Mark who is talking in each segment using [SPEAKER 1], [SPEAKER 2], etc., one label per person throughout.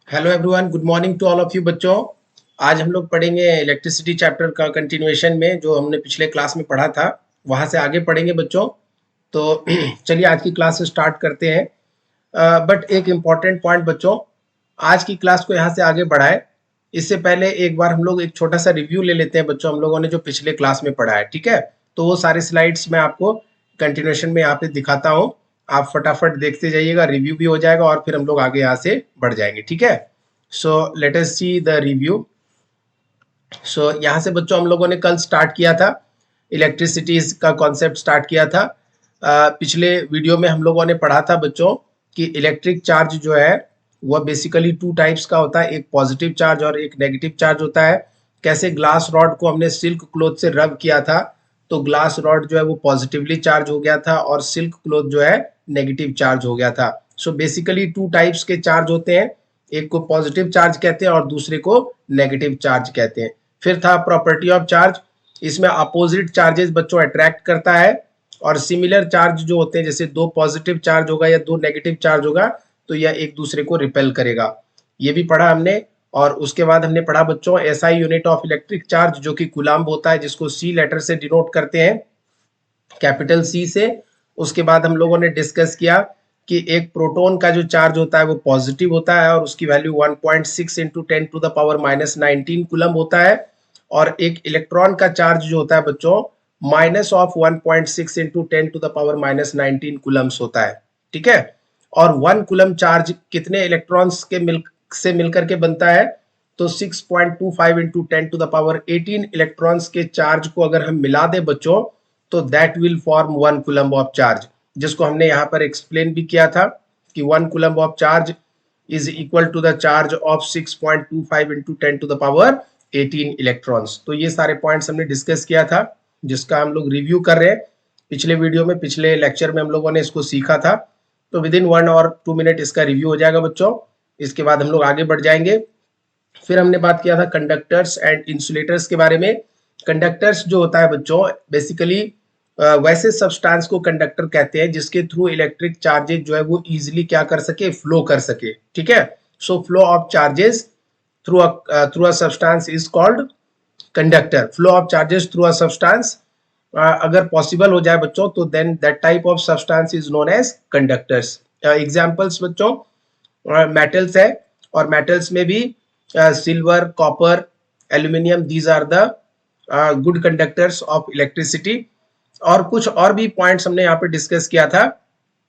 [SPEAKER 1] Hello everyone, good morning to all of you बच्चों। आज हम लोग पढ़ेंगे इलेक्ट्रिसिटी चैप्टर का कंटिन्यूएशन में, जो हमने पिछले क्लास में पढ़ा था वहाँ से आगे पढ़ेंगे बच्चों। तो चलिए आज की क्लास स्टार्ट करते हैं। बट एक इम्पॉर्टेंट पॉइंट बच्चों, आज की क्लास को यहाँ से आगे बढ़ाए इससे पहले एक बार हम लोग एक छोटा सा रिव्यू ले लेते हैं बच्चों, हम लोगों ने जो पिछले क्लास में पढ़ा है। ठीक है, तो वो सारे स्लाइड्स मैं आपको कंटिन्यूएशन में यहाँ पे दिखाता हूँ। आप फटाफट देखते जाइएगा, रिव्यू भी हो जाएगा और फिर हम लोग आगे यहाँ से बढ़ जाएंगे। ठीक है, so let us see the review. So यहाँ से बच्चों हम लोगों ने कल स्टार्ट किया था, इलेक्ट्रिसिटी का कॉन्सेप्ट स्टार्ट किया था। पिछले वीडियो में हम लोगों ने पढ़ा था बच्चों कि इलेक्ट्रिक चार्ज जो है वह बेसिकली टू टाइप्स का होता है, एक पॉजिटिव चार्ज और एक नेगेटिव चार्ज होता है। कैसे ग्लास रॉड को हमने सिल्क क्लॉथ से रब किया था तो ग्लास रॉड जो है वो पॉजिटिवली चार्ज हो गया था और सिल्क क्लॉथ जो है नेगेटिव चार्ज हो गया था। सो बेसिकली टू टाइप्स के चार्ज होते हैं, एक को पॉजिटिव चार्ज कहते हैं और दूसरे को नेगेटिव चार्ज कहते हैं। फिर था प्रॉपर्टी ऑफ चार्ज, इसमें अपोजिट चार्जेस बच्चों अट्रैक्ट करता है और सिमिलर चार्ज जो होते हैं, जैसे दो पॉजिटिव चार्ज होगा या दो नेगेटिव चार्ज होगा तो यह एक दूसरे को रिपेल करेगा। ये भी पढ़ा हमने। और उसके बाद हमने पढ़ा बच्चों SI unit of electric charge, जो कि कूलम्ब होता है, जिसको सी लेटर से डिनोट करते हैं, कैपिटल सी से। उसके बाद हम लोगों ने डिस्कस किया कि एक प्रोटॉन का जो चार्ज होता है वो पॉजिटिव होता है और उसकी वैल्यू 1.6 इंटू 10⁻⁻19 कूलम्ब होता है। और एक इलेक्ट्रॉन का चार्ज जो होता है बच्चों माइनस ऑफ 1.6 इंटू 10⁻⁻19 कूलम्स होता है। ठीक है, और 1 कूलम चार्ज कितने इलेक्ट्रॉन्स के मिलकर के बनता है, तो 6.25 इंटू 10⁻18 इलेक्ट्रॉन्स के चार्ज को अगर हम मिला दें बच्चों तो that will form 1 coulomb of charge, जिसको हमने यहाँ पर एक्सप्लेन भी किया था कि 1 coulomb of charge is equal to the charge of 6.25 into 10⁻18 electrons. तो ये सारे पॉइंट्स हमने डिस्कस किया था, जिसका हम लोग रिव्यू कर रहे हैं। पिछले वीडियो में, पिछले लेक्चर में हम लोगों ने इसको सीखा था, तो विद इन 1 और 2 मिनट इसका रिव्यू हो जाएगा बच्चों। इसके बाद हम लोग आगे बढ़ जाएंगे। फिर हमने बात किया था कंडक्टर्स एंड इंसुलेटर्स के बारे में। कंडक्टर्स जो होता है बच्चों बेसिकली वैसे सब्सटेंस को कंडक्टर कहते हैं जिसके थ्रू इलेक्ट्रिक चार्जेस जो है वो इजीली क्या कर सके, फ्लो कर सके। ठीक है, so flow of charges through a substance is called conductor. Flow of charges through a substance अगर पॉसिबल हो जाए बच्चों तो then that type of substance is known as conductors. Examples बच्चों मेटल्स है, और मेटल्स में भी silver, copper, aluminium, these are the good conductors of electricity. और कुछ और भी पॉइंट्स हमने यहाँ पे डिस्कस किया था,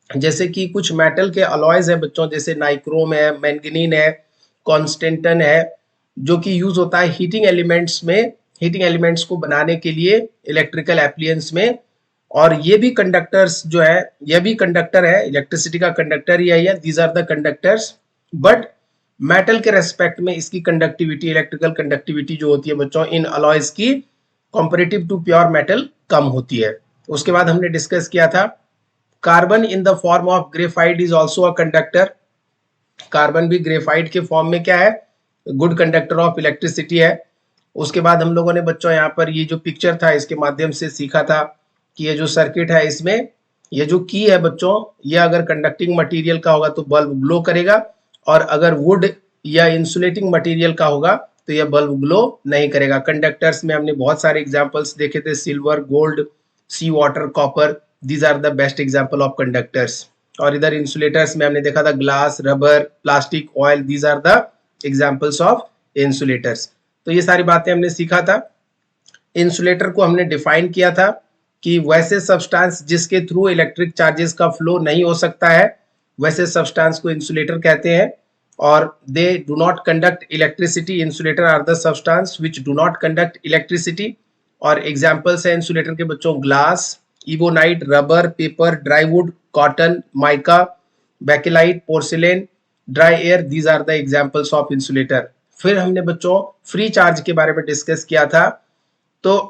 [SPEAKER 1] जैसे कि कुछ मेटल के अलॉयज है बच्चों, जैसे नाइक्रोम है, मैंगनीन है, कॉन्स्टेंटन है, जो कि यूज होता है हीटिंग एलिमेंट्स में, हीटिंग एलिमेंट्स को बनाने के लिए इलेक्ट्रिकल एप्लियंस में। और ये भी कंडक्टर्स जो है, ये भी कंडक्टर है, इलेक्ट्रिसिटी का कंडक्टर ही है, these are the conductors. But metal के रेस्पेक्ट में इसकी कंडक्टिविटी, इलेक्ट्रिकल कंडक्टिविटी जो होती है बच्चों इन अलॉयज की कंपैरेटिव टू प्योर मेटल कम होती है। उसके बाद हमने डिस्कस किया था carbon in the form of graphite is also a conductor. Carbon भी ग्रेफाइट के फॉर्म में क्या है, गुड कंडक्टर ऑफ इलेक्ट्रिसिटी है। उसके बाद हम लोगों ने बच्चों यहाँ पर ये जो पिक्चर था इसके माध्यम से सीखा था कि ये जो सर्किट है इसमें ये जो की है बच्चों, ये अगर कंडक्टिंग मटेरियल का होगा तो बल्ब ग्लो करेगा, और अगर वुड या इंसुलेटिंग मटेरियल का होगा तो यह बल्ब ग्लो नहीं करेगा। कंडक्टर्स में हमने बहुत सारे एग्जांपल्स देखे थे, silver, gold, sea water, copper, these are the best example of conductors. और इधर इंसुलेटर्स में हमने देखा था glass, rubber, plastic, oil, these are the examples of insulators. तो ये सारी बातें हमने सीखा था। इंसुलेटर को हमने डिफाइन किया था कि वैसे सब्सटेंस जिसके थ्रू इलेक्ट्रिक चार्जेस का फ्लो नहीं हो सकता है, वैसे सब्सटेंस को इंसुलेटर कहते हैं। और they do not conduct electricity. Insulator are the substance which do not conduct electricity. और एग्जांपल्स है इंसुलेटर के बच्चों glass, ebonite, rubber, paper, dry wood, cotton, mica, bakelite, porcelain, dry air, these are the examples of insulator. फिर हमने बच्चों free charge के बारे में डिस्कस किया था। तो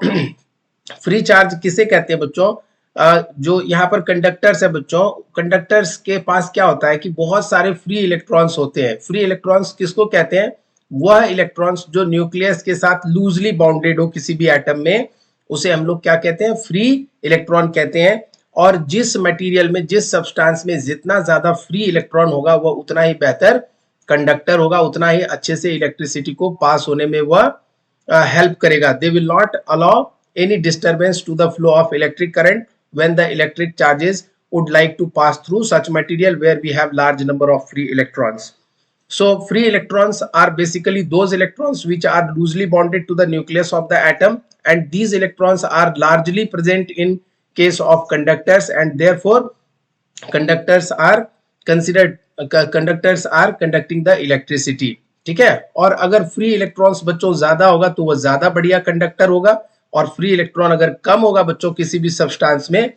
[SPEAKER 1] फ्री चार्ज किसे कहते हैं बच्चों, जो यहाँ पर कंडक्टर्स है बच्चों, कंडक्टर्स के पास क्या होता है कि बहुत सारे फ्री इलेक्ट्रॉन्स होते हैं। फ्री इलेक्ट्रॉन्स किसको कहते हैं, वह इलेक्ट्रॉन्स जो न्यूक्लियस के साथ लूजली बाउंडेड हो किसी भी एटम में, उसे हम लोग क्या कहते हैं, फ्री इलेक्ट्रॉन कहते हैं। और जिस मटेरियल में, जिस सब्सटेंस में जितना ज्यादा फ्री इलेक्ट्रॉन होगा वह उतना ही बेहतर कंडक्टर होगा उतना ही अच्छे से इलेक्ट्रिसिटी को पास होने में वह हेल्प करेगा। They will not allow any disturbance to the flow of electric current when the electric charges would like to pass through such material where we have large number of free electrons. So free electrons are basically those electrons which are loosely bonded to the nucleus of the atom, and these electrons are largely present in case of conductors, and therefore conductors are considered conductors are conducting the electricity. ठीक है, और अगर free electrons बच्चों ज्यादा होगा तो वह ज्यादा बढ़िया कंडक्टर होगा, और फ्री इलेक्ट्रॉन अगर कम होगा बच्चों किसी भी सब्सटेंस में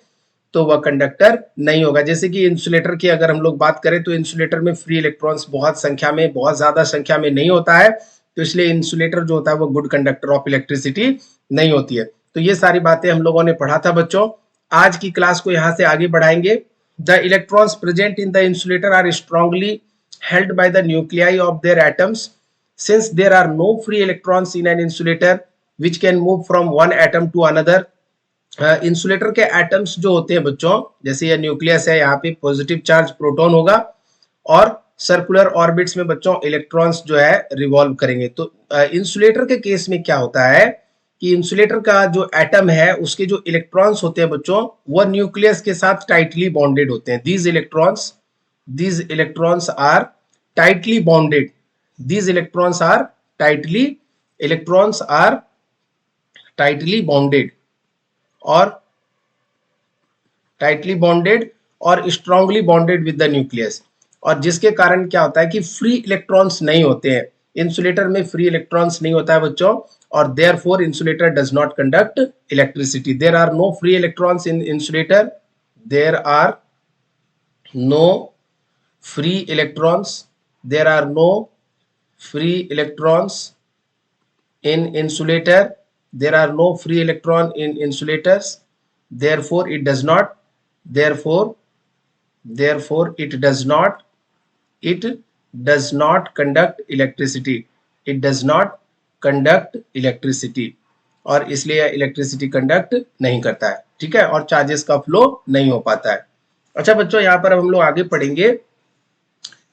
[SPEAKER 1] तो वह कंडक्टर नहीं होगा। जैसे कि इंसुलेटर की अगर हम लोग बात करें तो इंसुलेटर में फ्री इलेक्ट्रॉन्स बहुत संख्या में, बहुत ज्यादा संख्या में नहीं होता है, तो इसलिए इंसुलेटर जो होता है वो गुड कंडक्टर ऑफ इलेक्ट्रिसिटी नहीं होती है। तो ये सारी बातें हम लोगों ने पढ़ा था बच्चों। आज की क्लास को यहाँ से आगे बढ़ाएंगे। The electrons present in the insulator are strongly held by the nuclei of their atoms. Since there are no free electrons in an insulator which can move from one atom to another, insulator के atoms जो होते हैं बच्चों, जैसे ये nucleus है, यहाँ पे पॉजिटिव चार्ज प्रोटॉन होगा और सर्कुलर ऑर्बिट्स में बच्चों इलेक्ट्रॉन्स जो है रिवॉल्व करेंगे। तो इंसुलेटर के केस में क्या होता है कि इंसुलेटर का जो एटम है उसके जो इलेक्ट्रॉन्स होते हैं बच्चों वो न्यूक्लियस के साथ टाइटली बॉन्डेड होते हैं। these electrons are tightly bonded. These electrons are tightly bonded और strongly bonded with the nucleus, और जिसके कारण क्या होता है कि फ्री इलेक्ट्रॉन्स नहीं होते हैं इंसुलेटर में, फ्री इलेक्ट्रॉन्स नहीं होता है बच्चों, और therefore insulator does not conduct electricity. There are no free electrons in insulator. There are no free electrons. There are no free electrons in insulator. There are no free electron in insulators. Therefore it does not conduct electricity. It does not conduct electricity, और इसलिए electricity conduct नहीं करता है। ठीक है, और charges का flow नहीं हो पाता है। अच्छा बच्चों, यहाँ पर हम लोग आगे पढ़ेंगे।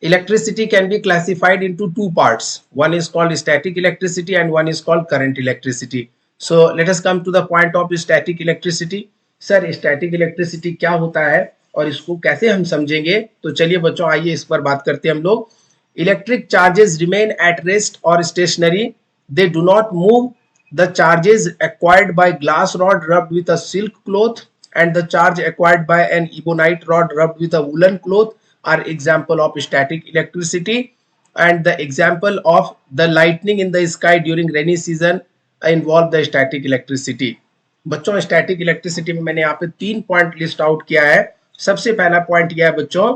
[SPEAKER 1] Electricity can be classified into two parts. One is called static electricity and one is called current electricity. So let us come to the point of static electricity. Sir, static electricity क्या होता है और इसको कैसे हम समझेंगे? तो चलिए बच्चों आइए इस पर बात करते हैं हम लोग। Electric charges remain at rest or stationary. They do not move. The charges acquired by glass rod rubbed with a silk cloth and the charge acquired by an ebonite rod rubbed with a woolen cloth are example of static electricity, and the example of the lightning in the sky during rainy season involve the static electricity. बच्चों static electricity में मैंने यहाँ पे 3 point list out किया है। सबसे पहला point यह है बच्चों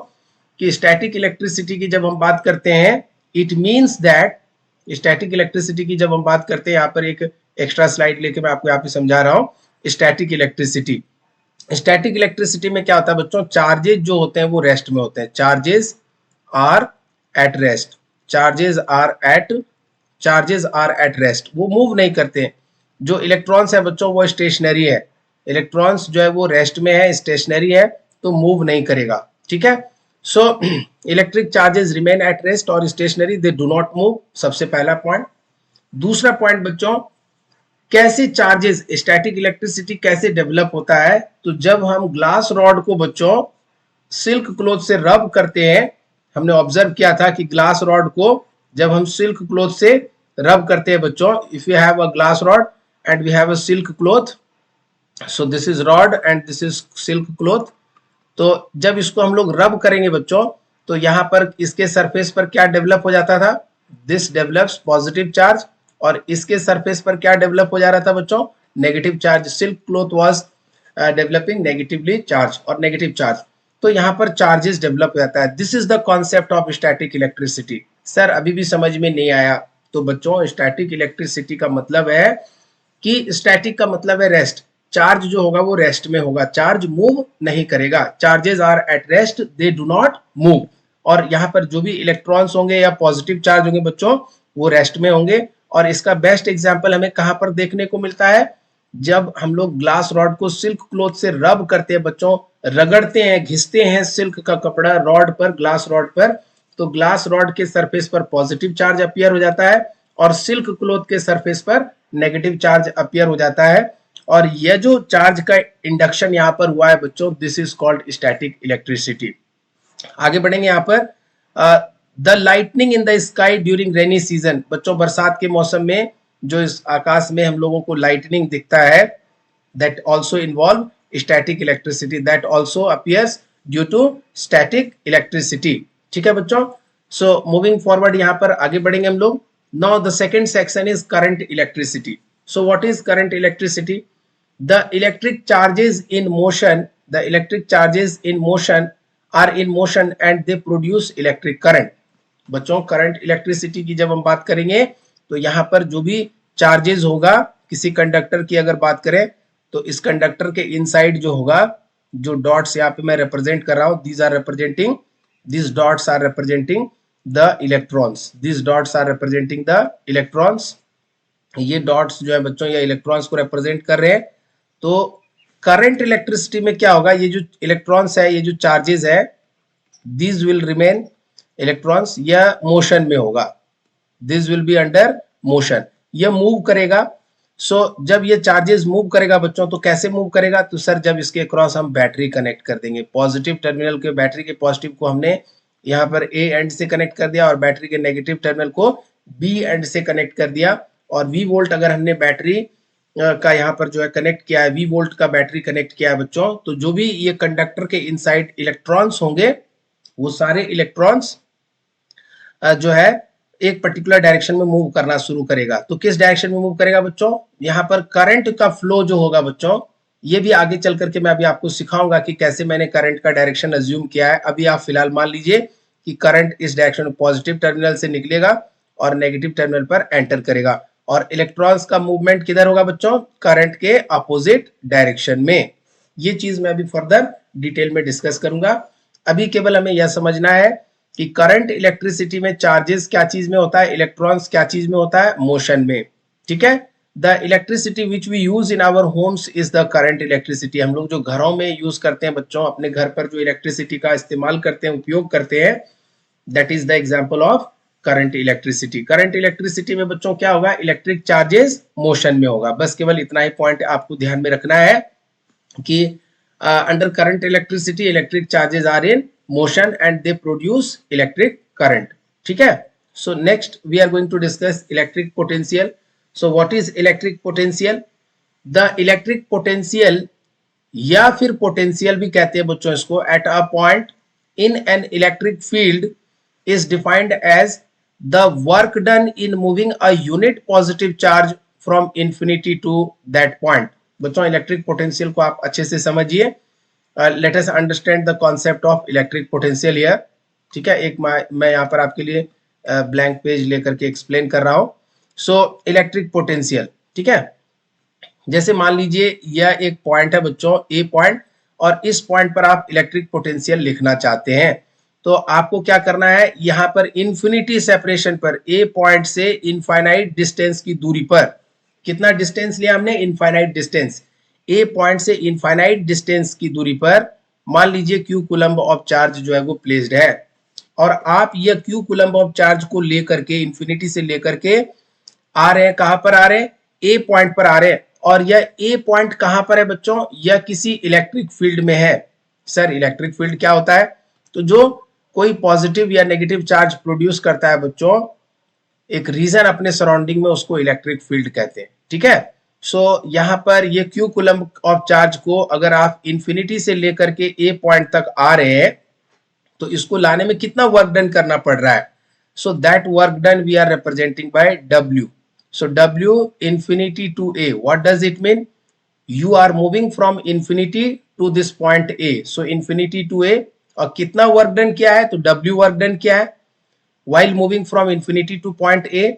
[SPEAKER 1] कि स्टैटिक इलेक्ट्रिसिटी की जब हम बात करते हैं, it means that static electricity की जब हम बात करते हैं, यहाँ पर एक एक्स्ट्रा स्लाइड लेके मैं आपको यहाँ पे समझा रहा हूँ। स्टैटिक इलेक्ट्रिसिटी में क्या होता है बच्चों, चार्जेस जो होते हैं वो रेस्ट में होते हैं। Charges are at rest, charges are at rest, वो मूव नहीं करते हैं। जो इलेक्ट्रॉन्स है बच्चों वो स्टेशनरी है, इलेक्ट्रॉन्स जो है वो रेस्ट में है, स्टेशनरी है, तो मूव नहीं करेगा। ठीक है, so electric charges remain at rest और stationary, they do not move. सबसे पहला पॉइंट। दूसरा पॉइंट बच्चों, कैसे चार्जेस, स्टैटिक इलेक्ट्रिसिटी कैसे डेवलप होता है, तो जब हम ग्लास रॉड को बच्चों सिल्क क्लॉथ से रब करते हैं, हमने ऑब्जर्व किया था कि ग्लास रॉड को जब हम सिल्क क्लॉथ से रब करते हैं बच्चों, if you have a glass rod and we have a silk cloth, so this is rod and this is silk cloth, तो जब इसको हम लोग रब करेंगे बच्चों तो यहाँ पर इसके सरफेस पर क्या डेवलप हो जाता था, दिस डेवलप्स पॉजिटिव चार्ज, और इसके सरफेस पर क्या डेवलप हो जा रहा था बच्चों, negative charge. Silk cloth was developing negatively charge और नेगेटिव चार्ज, तो यहाँ पर चार्जेस डेवलप हो जाता है। This is the concept of static electricity. Sir अभी भी समझ में नहीं आया, तो बच्चों स्टैटिक इलेक्ट्रिसिटी का मतलब है कि स्टैटिक का मतलब है रेस्ट, चार्ज जो होगा वो रेस्ट में होगा, चार्ज मूव नहीं करेगा। Charges are at rest, they do not move, और यहाँ पर जो भी इलेक्ट्रॉन्स होंगे या पॉजिटिव चार्ज होंगे बच्चों वो रेस्ट में होंगे। और इसका बेस्ट एग्जांपल हमें कहां पर देखने को मिलता है, जब हम लोग ग्लास रॉड को सिल्क क्लॉथ से रब करते हैं बच्चों, रगड़ते हैं, घिसते हैं सिल्क का कपड़ा रॉड पर, ग्लास रॉड पर, तो ग्लास रॉड के सरफेस पर पॉजिटिव चार्ज अपीयर हो जाता है और सिल्क क्लॉथ के सरफेस पर नेगेटिव चार्ज अपीयर हो जाता है। और यह जो चार्ज का इंडक्शन यहाँ पर हुआ है बच्चों, this is called static electricity. आगे बढ़ेंगे यहाँ पर the lightning in the sky during rainy season. बच्चों बरसात के मौसम में जो इस आकाश में हम लोगों को लाइटनिंग दिखता है, that also involve static electricity, that also appears due to static electricity. ठीक है बच्चों, सो मूविंग फॉरवर्ड यहाँ पर आगे बढ़ेंगे हम लोग। Now the second section is current electricity. So what is current electricity? The electric charges in motion, the electric charges in motion are in motion and they produce electric current. बच्चों current electricity की जब हम बात करेंगे तो यहाँ पर जो भी चार्जेस होगा किसी कंडक्टर की अगर बात करें तो इस कंडक्टर के इनसाइड जो होगा, जो डॉट्स यहाँ पे मैं रिप्रेजेंट कर रहा हूँ, these are representing, this dots are representing the electrons, this dots are representing the electrons. ये डॉट्स जो है बच्चों ये इलेक्ट्रॉन्स को रिप्रेजेंट कर रहे हैं। तो करंट इलेक्ट्रिसिटी में क्या होगा, ये जो इलेक्ट्रॉन्स है, ये जो चार्जेस है, दिस विल रिमेन इलेक्ट्रॉन्स, यह मोशन में होगा, this will be under motion, यह मूव करेगा। सो जब ये चार्जेस मूव करेगा बच्चों तो कैसे मूव करेगा? तो सर जब इसके क्रॉस हम बैटरी कनेक्ट कर देंगे, पॉजिटिव टर्मिनल के बैटरी के पॉजिटिव को हमने यहाँ पर ए एंड से कनेक्ट कर दिया और बैटरी के नेगेटिव टर्मिनल को बी एंड से कनेक्ट कर दिया। और वी वोल्ट अगर हमने बैटरी का यहाँ पर जो है कनेक्ट किया है, वी वोल्ट का बैटरी कनेक्ट किया है बच्चों, तो जो भी ये कंडक्टर के इनसाइड इलेक्ट्रॉन्स होंगे वो सारे इलेक्ट्रॉन्स जो है एक पर्टिकुलर डायरेक्शन में मूव करना शुरू करेगा। तो किस डायरेक्शन में मूव करेगा बच्चों? यहाँ पर करंट का फ्लो जो होगा बच्चों, ये भी आगे चल करके मैं अभी आपको सिखाऊंगा कि कैसे मैंने करंट का डायरेक्शन अज्यूम किया है। अभी आप फिलहाल मान लीजिए कि करंट इस डायरेक्शन में पॉजिटिव टर्मिनल से निकलेगा और नेगेटिव टर्मिनल पर एंटर करेगा। और इलेक्ट्रॉन्स का मूवमेंट किधर होगा बच्चों? करंट के अपोजिट डायरेक्शन में। ये चीज मैं अभी फर्दर डिटेल में डिस्कस करूंगा। अभी केवल हमें यह समझना है कि करंट इलेक्ट्रिसिटी में चार्जेस क्या चीज में होता है, इलेक्ट्रॉन्स क्या चीज में होता है, मोशन में। ठीक है, the electricity which we use in our homes is the current electricity. हम लोग जो घरों में यूज करते हैं बच्चों, अपने घर पर जो इलेक्ट्रिसिटी का इस्तेमाल करते हैं, उपयोग करते हैं, that is the example of current electricity. Current electricity में बच्चों क्या होगा? इलेक्ट्रिक चार्जेस मोशन में होगा। बस केवल इतना ही पॉइंट आपको ध्यान में रखना है कि under current electricity electric charges are in motion and they produce electric current. ठीक है, so next we are going to discuss electric potential. So what is electric potential? The electric potential या फिर potential भी कहते हैं बच्चों इसको, at a point in an electric field is defined as the work done in moving a unit positive charge from infinity to that point. बच्चों electric potential को आप अच्छे से समझिए। Let us understand the concept of electric potential here. ठीक है, एक मैं यहाँ पर आपके लिए ब्लैंक पेज लेकर के एक्सप्लेन कर रहा हूँ। सो इलेक्ट्रिक पोटेंशियल, ठीक है, जैसे मान लीजिए यह एक पॉइंट है बच्चों, ए पॉइंट, और इस पॉइंट पर आप इलेक्ट्रिक पोटेंशियल लिखना चाहते हैं। तो आपको क्या करना है, यहाँ पर इन्फिनिटी सेपरेशन पर ए पॉइंट से इनफाइनाइट डिस्टेंस की दूरी पर, कितना डिस्टेंस लिया हमने? Infinite distance. ए पॉइंट से इनफाइनाइट डिस्टेंस की दूरी पर मान लीजिए क्यू कूलम्ब ऑफ चार्ज जो है वो प्लेस्ड है, और आप ये क्यू कूलम्ब ऑफ चार्ज को लेकर के इन्फिनिटी से लेकर के आ रहे हैं, कहां पर आ रहे हैं? ए पॉइंट पर आ रहे हैं। और यह ए पॉइंट कहां पर है बच्चों? यह किसी इलेक्ट्रिक फील्ड में है। सर इलेक्ट्रिक फील्ड क्या होता है? तो जो कोई पॉजिटिव या नेगेटिव चार्ज प्रोड्यूस करता है बच्चों एक रीजन अपने सराउंडिंग में, उसको इलेक्ट्रिक फील्ड कहते हैं। ठीक है, सो यहाँ पर ये क्यू कूलम्ब ऑफ चार्ज को अगर आप इन्फिनिटी से लेकर के ए पॉइंट तक आ रहे हैं तो इसको लाने में कितना वर्क डन करना पड़ रहा है? So that work done we are representing by W. So W infinity to A, what does it mean? You are moving from infinity to this point A. So infinity to A, और कितना work done किया है? तो W work done किया है while moving from infinity to point A,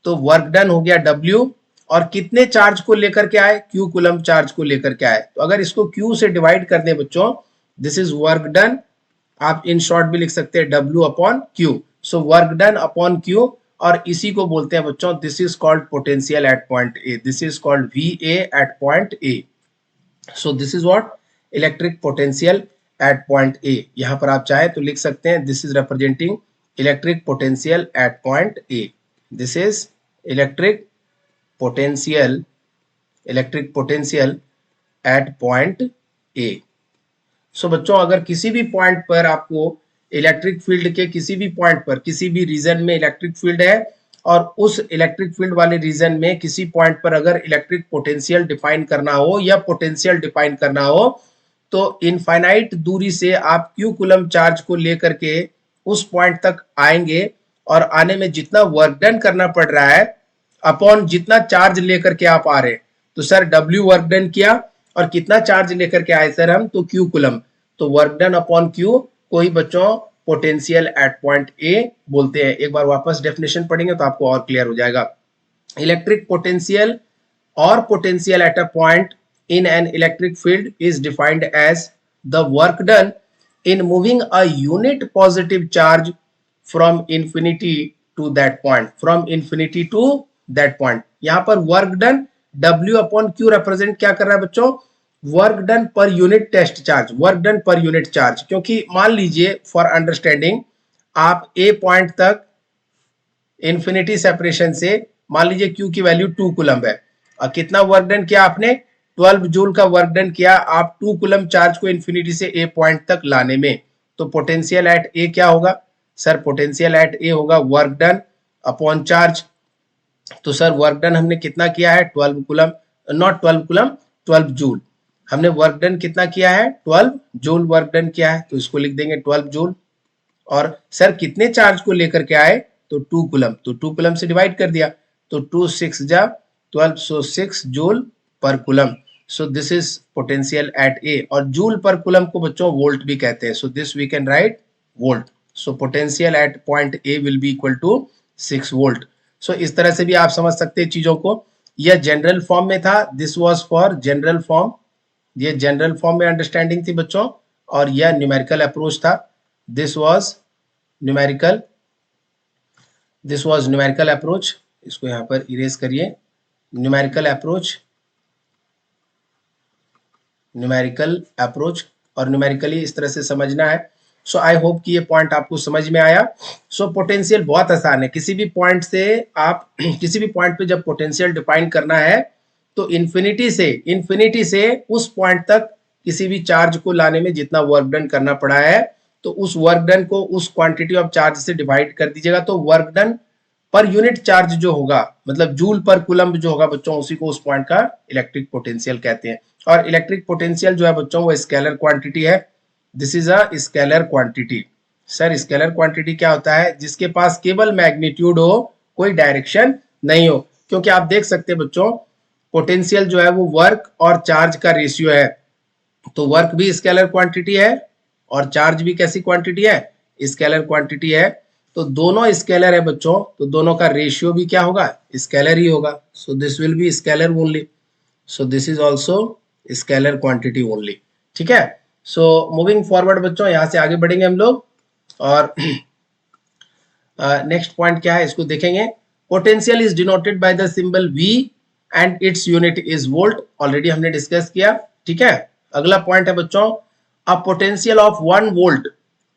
[SPEAKER 1] तो work done हो गया W, और कितने चार्ज को लेकर के आए? क्यू कूलम्ब चार्ज को लेकर के आए। तो अगर इसको Q से डिवाइड कर दें बच्चों, दिस इज वर्क डन, आप इन शॉर्ट भी लिख सकते हैं W upon Q। So work done upon Q, और इसी को बोलते हैं बच्चों, this is called potential at point A, this is called VA at point A. So this is what electric potential at point A. यहाँ पर आप चाहे तो लिख सकते हैं, this is representing electric potential at point A. This is electric potential at point A. सो बच्चों अगर किसी भी पॉइंट पर आपको इलेक्ट्रिक फील्ड के किसी भी पॉइंट पर किसी भी रीजन में इलेक्ट्रिक फील्ड है और उस इलेक्ट्रिक फील्ड वाले रीजन में किसी पॉइंट पर अगर इलेक्ट्रिक पोटेंशियल डिफाइन करना हो या पोटेंशियल डिफाइन करना हो तो इनफाइनाइट दूरी से आप क्यू कूलम चार्ज को लेकर के उस पॉइंट तक आएंगे और आने में जितना वर्क डन करना पड़ रहा है अपॉन जितना चार्ज लेकर के आप आ रहे हैं, तो सर डब्ल्यू वर्क डन किया और कितना चार्ज लेकर के आए सर हम, तो क्यू कूलम, तो वर्क डन अपॉन क्यू को ही बच्चों पोटेंशियल एट पॉइंट ए बोलते हैं। एक बार वापस डेफिनेशन पढ़ेंगे तो आपको और क्लियर हो जाएगा। इलेक्ट्रिक पोटेंशियल और potential at a point in an electric field is defined as the work done in moving a unit positive charge from infinity to that point, from infinity to that point। यहां पर work done W upon Q represent क्या कर रहा है बच्चों, work done पर unit test charge, work done पर unit charge. क्योंकि मान लीजिए फॉर अंडरस्टैंडिंग आप A पॉइंट तक इंफिनिटी सेपरेशन से मान लीजिए Q की वैल्यू 2 कूलम है और कितना वर्क डन किया आपने, 12 जूल का वर्क डन किया आप 2 कूलम चार्ज को इंफिनिटी से ए पॉइंट तक लाने में। तो पोटेंशियल एट ए क्या होगा सर, पोटेंशियल एट ए होगा वर्क डन अपॉन चार्ज। तो सर वर्क डन हमने कितना किया है 12 कूलम, नॉट 12 कूलम, 12 जूल। हमने वर्क डन कितना किया है 12 जूल वर्क डन किया है, तो इसको लिख देंगे 12 जूल। और सर कितने चार्ज को लेकर के आए, तो 2 कूलम, तो 2 कूलम से डिवाइड कर दिया तो 2 6 जा 12, सो 6 जूल पर coulomb. So this is potential at A, और जूल पर कूलम को बच्चों वोल्ट भी कहते हैं। So this we can write volt. So potential at point A will be equal to 6 volt. So इस तरह से भी आप समझ सकते हैं चीजों को। यह जनरल फॉर्म में था, this was for general form, ये जनरल फॉर्म में अंडरस्टैंडिंग थी बच्चों, और यह न्यूमेरिकल अप्रोच था, this was numerical, this was numerical approach. इसको यहाँ पर इरेज करिए, न्यूमेरिकल अप्रोच, न्यूमेरिकल अप्रोच, और न्यूमेरिकली इस तरह से समझना है। सो आई होप कि ये पॉइंट आपको समझ में आया। सो पोटेंशियल बहुत आसान है, किसी भी पॉइंट से आप किसी भी पॉइंट पे जब पोटेंशियल डिफाइन करना है तो इन्फिनिटी से उस पॉइंट तक किसी भी चार्ज को लाने में जितना वर्क डन करना पड़ा है तो उस वर्क डन को उस क्वांटिटी ऑफ चार्ज से डिवाइड कर दीजिएगा, तो वर्क डन पर यूनिट चार्ज जो होगा, मतलब जूल पर कूलम्ब जो होगा बच्चों, उसी को उस पॉइंट का इलेक्ट्रिक पोटेंशियल कहते हैं। और इलेक्ट्रिक पोटेंशियल जो है बच्चों वो स्केलर क्वांटिटी है, this is a scalar quantity. Sir scalar quantity क्या होता है, जिसके पास केवल मैग्नीट्यूड हो, कोई डायरेक्शन नहीं हो। क्योंकि आप देख सकते हैं बच्चों पोटेंशियल जो है वो वर्क और चार्ज का रेशियो है, तो वर्क भी स्केलर क्वांटिटी है और चार्ज भी कैसी क्वांटिटी है, स्केलर क्वांटिटी है। तो दोनों स्केलर है बच्चों, तो दोनों का रेशियो भी क्या होगा, स्केलर ही होगा। So this will be scalar only, so this is also scalar quantity only. ठीक है। सो मूविंग फॉरवर्ड बच्चों, यहां से आगे बढ़ेंगे हम लोग, और नेक्स्ट पॉइंट क्या है इसको देखेंगे। Potential is denoted by the symbol V and its unit is volt, already हमने डिस्कस किया। ठीक है। अगला पॉइंट है बच्चों, a potential of 1 volt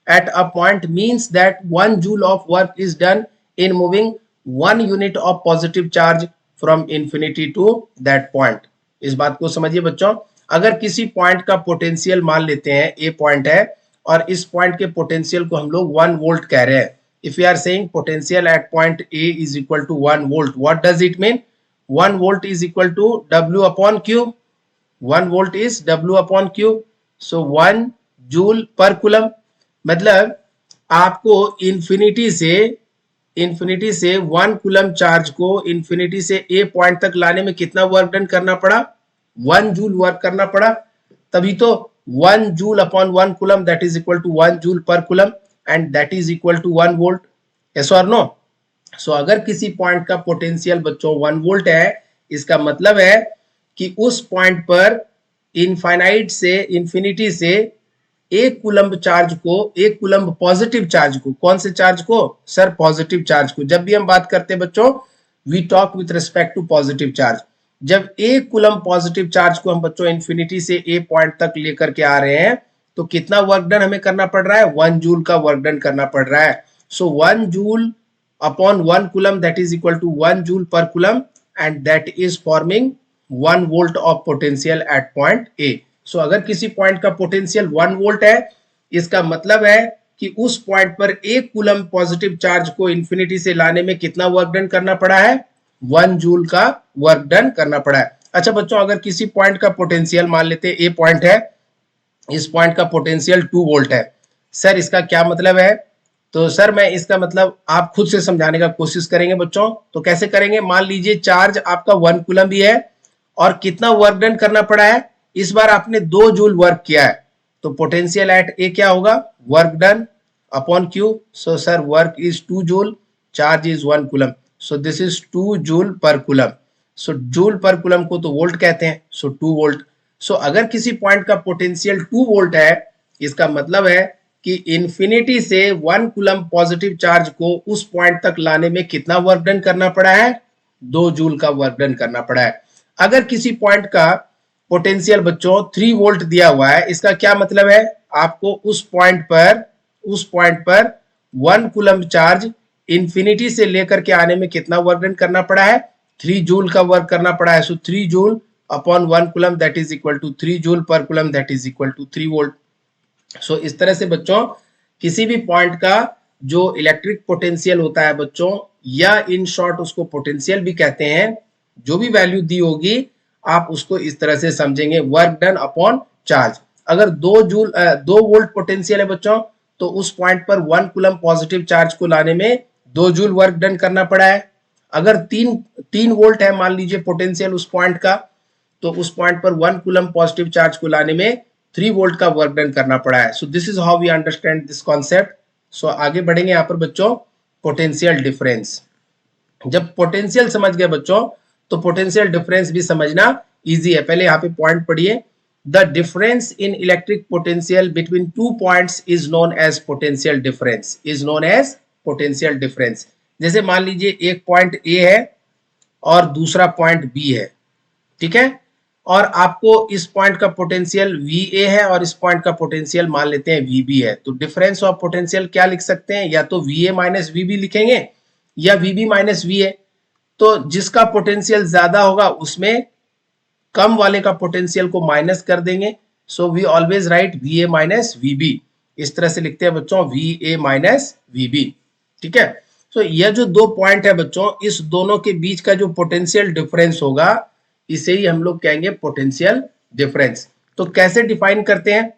[SPEAKER 1] at a point means that 1 joule of work is done in moving 1 unit of positive charge from infinity to that point। इस बात को समझिए बच्चों, अगर किसी पॉइंट का पोटेंशियल मान लेते हैं A पॉइंट है और इस पॉइंट के पोटेंशियल को हम लोग 1 वोल्ट कह रहे हैं। If you are saying potential at point A is equal to 1 volt, what does it mean? 1 volt is equal to W upon Q, 1 volt is W upon Q, so 1 joule per coulomb। मतलब आपको infinity से 1 coulomb charge को infinity से ए point तक लाने में कितना work done करना पड़ा, 1 जूल वर्क करना पड़ा। तभी तो 1 joule upon 1 coulomb that is equal to 1 joule पर coulomb and that is equal to 1 volt. Yes और नो? सो अगर किसी पॉइंट का पोटेंशियल बच्चों 1 वोल्ट है, इसका मतलब है कि उस पॉइंट पर इनफाइनाइट से इन्फिनिटी से 1 कूलम्ब चार्ज को, 1 कूलम्ब पॉजिटिव चार्ज को, कौन से चार्ज को सर, पॉजिटिव चार्ज को। जब भी हम बात करते हैं बच्चों we talk with respect to positive charge. जब 1 कूलम्ब पॉजिटिव चार्ज को हम बच्चों इन्फिनिटी से ए पॉइंट तक लेकर के आ रहे हैं तो कितना वर्क डन हमें करना पड़ रहा है, 1 जूल का वर्क डन करना पड़ रहा है। So 1 joule upon 1 coulomb, that is equal to 1 joule per coulomb, and that is forming 1 volt of potential at point A. So अगर किसी पॉइंट का पोटेंशियल 1 वोल्ट है, इसका मतलब है कि उस पॉइंट पर 1 कूलम पॉजिटिव चार्ज को इंफिनिटी से लाने में कितना वर्क डन करना पड़ा है? 1 जूल का वर्क डन करना पड़ा है। अच्छा बच्चों, अगर किसी पॉइंट का पोटेंशियल, मान लेते हैं ए पॉइंट है, इस पॉइंट का पोटेंशियल 2 वोल्ट है। सर इसका क्या मतलब है? तो सर मैं इसका मतलब आप खुद से समझाने का कोशिश करेंगे बच्चों। तो कैसे करेंगे? मान लीजिए चार्ज आपका 1 कूलम भी है और कितना वर्क डन करना पड़ा है? इस बार आपने 2 जूल वर्क किया है, तो पोटेंशियल एट ए क्या होगा? Work done upon Q. So sir work is 2 joule, charge is 1 coulomb, so this is 2 joule पर कूलम। सो जूल पर कूलम को तो वोल्ट कहते हैं, सो 2 वोल्ट। सो अगर किसी पॉइंट का पोटेंशियल 2 वोल्ट है, इसका मतलब है कि इंफिनिटी से 1 कूलम पॉजिटिव चार्ज को उस पॉइंट तक लाने में कितना वर्क डन करना पड़ा है? 2 जूल का वर्क डन करना पड़ा है। अगर किसी पॉइंट का पोटेंशियल बच्चों 3 वोल्ट दिया हुआ है, इसका क्या मतलब है? आपको उस पॉइंट पर 1 कूलम चार्ज इंफिनिटी से लेकर के आने में कितना वर्क डन करना पड़ा है? 3 जूल का वर्क करना पड़ा है। So 3 joule upon 1 coulomb, that is equal to 3 joule पर coulomb, that is equal to 3 volt. So इस तरह से बच्चों किसी भी पॉइंट का जो इलेक्ट्रिक पोटेंशियल होता है बच्चों, या इन शॉर्ट उसको पोटेंशियल भी कहते हैं, जो भी वैल्यू दी होगी आप उसको इस तरह से समझेंगे, वर्क डन अपॉन चार्ज। अगर 2 वोल्ट पोटेंशियल है बच्चों, तो उस पॉइंट पर 1 कूलम पॉजिटिव चार्ज को लाने में 2 जूल वर्क डन करना पड़ा है। अगर 3 वोल्ट है मान लीजिए पोटेंशियल उस पॉइंट का, तो उस पॉइंट पर 1 कूलम पॉजिटिव चार्ज को लाने में 3 वोल्ट का वर्क डन करना पड़ा है। So this is how we understand this concept. So आगे बढ़ेंगे यहाँ पर बच्चों, पोटेंशियल डिफरेंस। जब पोटेंशियल समझ गए बच्चों, तो पोटेंशियल डिफरेंस भी समझना इजी है। पहले यहाँ पे पॉइंट पढ़िए, the difference in electric potential between 2 points is known as potential difference, is known as potential difference. जैसे मान लीजिए एक पॉइंट ए है और दूसरा पॉइंट बी है, ठीक है, और आपको इस पॉइंट का पोटेंशियल VA है और इस पॉइंट का पोटेंशियल मान लेते हैं VB है। तो डिफरेंस ऑफ पोटेंशियल क्या लिख सकते हैं? या तो VA माइनस VB लिखेंगे या VB माइनस VA। तो जिसका पोटेंशियल ज्यादा होगा उसमें कम वाले का पोटेंशियल को माइनस कर देंगे। So we always write VA minus VB, इस तरह से लिखते हैं बच्चों, VA माइनस VB, ठीक है। तो यह जो 2 पॉइंट है बच्चों, इस दोनों के बीच का जो पोटेंशियल डिफरेंस होगा, इसे ही हम लोग कहेंगे पोटेंशियल डिफरेंस। तो कैसे डिफाइन करते हैं?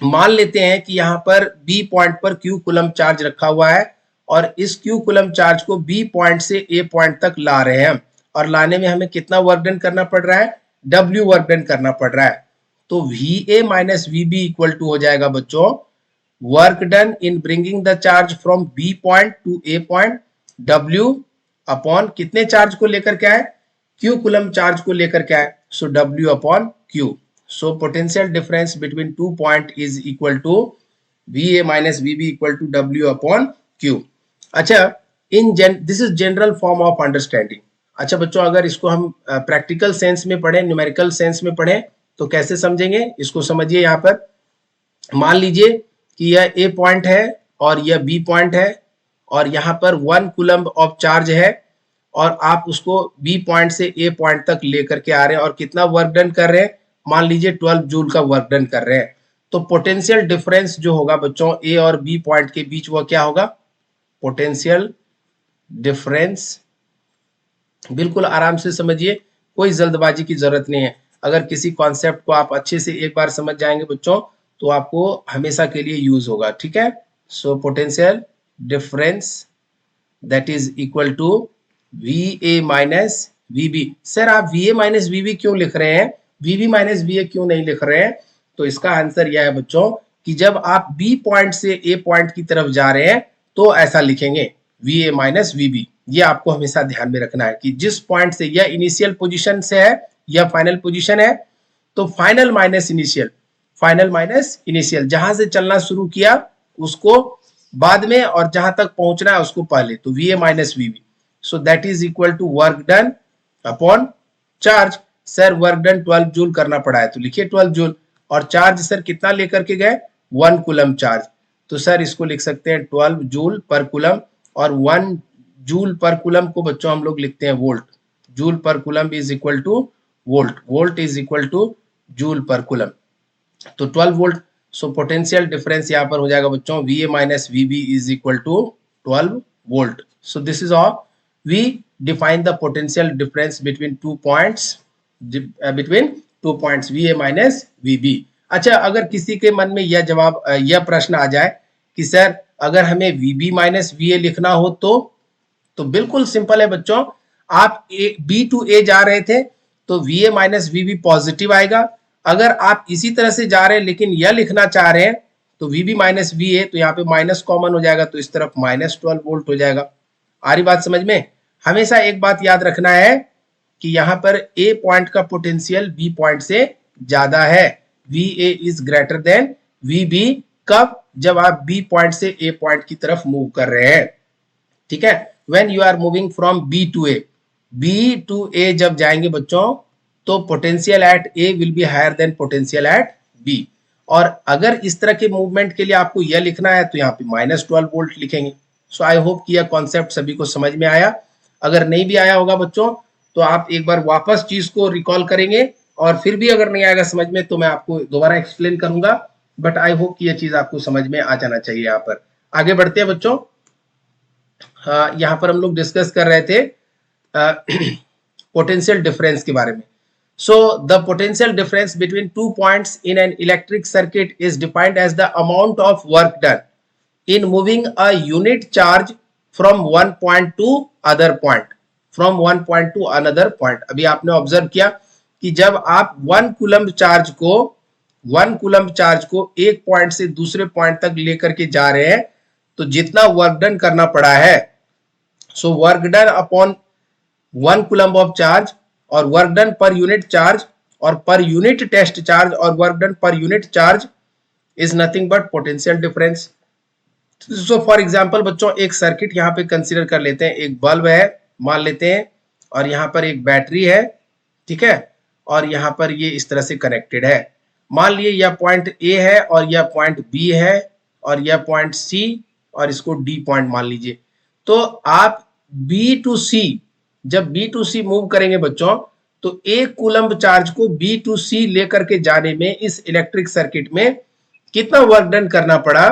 [SPEAKER 1] मान लेते हैं कि यहाँ पर B पॉइंट पर Q कूलम चार्ज रखा हुआ है और इस Q कूलम चार्ज को B पॉइंट से A पॉइंट तक ला रहे हैं, और लाने में हमें कितना वर्क डन करना पड़ रहा है? W वर्क डन करना पड़ रहा है। तो VA minus VB equal to हो जाएगा बच्चों, work done in bringing the charge from B point to A point, W upon कितने चार्ज को लेकर क्या है? Q कूलम चार्ज को लेकर क्या है? So W upon Q। So potential difference between 2 point is equal to VA minus VB equal to W upon Q। अच्छा, this is general form of understanding. अच्छा बच्चों, अगर इसको हम प्रैक्टिकल सेंस में पढ़ें, न्यूमेरिकल सेंस में पढ़ें, तो कैसे समझेंगे? इसको समझिए। यहाँ पर मान लीजिए कि यह A पॉइंट है और यह B पॉइंट है, और यहाँ पर 1 कूलम ऑफ चार्ज है, और आप उसको B पॉइंट से A पॉइंट तक लेकर के आ रहे हैं, और कितना वर्क डन कर रहे हैं? मान लीजिए 12 जूल का वर्क डन कर रहे हैं। तो पोटेंशियल डिफरेंस जो होगा बच्चों A और B पॉइंट के बीच, वह क्या होगा? Potential difference. बिल्कुल आराम से समझिए, कोई जल्दबाजी की जरूरत नहीं है। अगर किसी कॉन्सेप्ट को आप अच्छे से एक बार समझ जाएंगे बच्चों, तो आपको हमेशा के लिए यूज होगा, ठीक है। So potential difference that is equal to VA minus VB। Sir आप VA माइनस VB क्यों लिख रहे हैं, VB माइनस VA क्यों नहीं लिख रहे हैं? तो इसका आंसर यह है बच्चों कि जब आप B पॉइंट से A पॉइंट की तरफ जा रहे हैं तो ऐसा लिखेंगे, VA माइनस VB। ये आपको हमेशा ध्यान में रखना है कि जिस पॉइंट से यह इनिशियल पोजीशन से है या फाइनल पोजीशन है, तो फाइनल माइनस इनिशियल, जहां से चलना शुरू किया उसको बाद में, और जहां तक पहुंचना है उसको पहले, तो VA minus VB। So that is equal to work done upon charge. Sir work done 12 joule करना पड़ा है, तो लिखिए 12 जूल, और चार्ज सर कितना लेकर के गए? 1 कूलम चार्ज। तो सर इसको लिख सकते हैं 12 जूल पर कूलम, और 1 जूल पर कूलम को बच्चों हम लोग लिखते हैं वोल्ट। जूल पर coulomb is equal two volt, volt is equal two joule पर कूलम। तो 12 वोल्ट। सो पोटेंशियल डिफरेंस यहाँ पर हो जाएगा बच्चों VA minus VB is equal to 12 volt. So this is how we define the potential difference between two points, VA minus VB। अच्छा, अगर किसी के मन में यह प्रश्न आ जाए कि सर अगर हमें VB माइनस VA लिखना हो तो बिल्कुल सिंपल है बच्चों। आप B टू A जा रहे थे तो VA माइनस VB पॉजिटिव आएगा। अगर आप इसी तरह से जा रहे हैं लेकिन यह लिखना चाह रहे हैं तो VB माइनस VA, तो यहाँ पे माइनस कॉमन हो जाएगा, तो इस तरफ माइनस 12 वोल्ट हो जाएगा। आ रही बात समझ में? हमेशा एक बात याद रखना है कि यहाँ पर A पॉइंट का पोटेंशियल B पॉइंट से ज्यादा है। VA is greater than VB। कब? जब आप B पॉइंट से A पॉइंट की तरफ मूव कर रहे हैं। ठीक है, when you are moving from B to A, B to A जब जाएंगे बच्चों तो potential at A will be higher than potential at B। और अगर इस तरह के मूवमेंट के लिए आपको यह लिखना है तो यहाँ पे माइनस 12 वोल्ट लिखेंगे। सो आई होप कि यह कॉन्सेप्ट सभी को समझ में आया। अगर नहीं भी आया होगा बच्चों तो आप एक बार वापस चीज को रिकॉल करेंगे, और फिर भी अगर नहीं आएगा समझ में तो मैं आपको दोबारा एक्सप्लेन करूंगा। बट आई होप कि यह चीज आपको समझ में आ जाना चाहिए। यहाँ पर आगे बढ़ते हैं बच्चों। यहाँ पर हम लोग डिस्कस कर रहे थे पोटेंशियल डिफरेंस के बारे में। So the potential difference between 2 points in an electric circuit is defined as the amount of work done in moving a unit charge from one point to other point, from one point to another point। अभी आपने observe किया कि जब आप 1 coulomb charge को एक point से दूसरे पॉइंट तक लेकर के जा रहे हैं तो जितना वर्क डन करना पड़ा है, so work done upon 1 coulomb of charge, और वर्क डन पर यूनिट चार्ज, और पर यूनिट टेस्ट चार्ज, और वर्क डन पर unit charge is nothing but potential difference. So for example बच्चों एक सर्किट यहाँ पे कंसीडर कर लेते हैं। एक बल्ब है मान लेते हैं, और यहाँ पर एक बैटरी है, ठीक है, और यहाँ पर ये इस तरह से कनेक्टेड है। मान लिए यह पॉइंट A है और यह पॉइंट B है और यह पॉइंट C, और इसको D पॉइंट मान लीजिए। तो आप B टू C, जब B टू C मूव करेंगे बच्चों तो एक कूलम्ब चार्ज को B टू C लेकर के जाने में इस इलेक्ट्रिक सर्किट में कितना वर्क डन करना पड़ा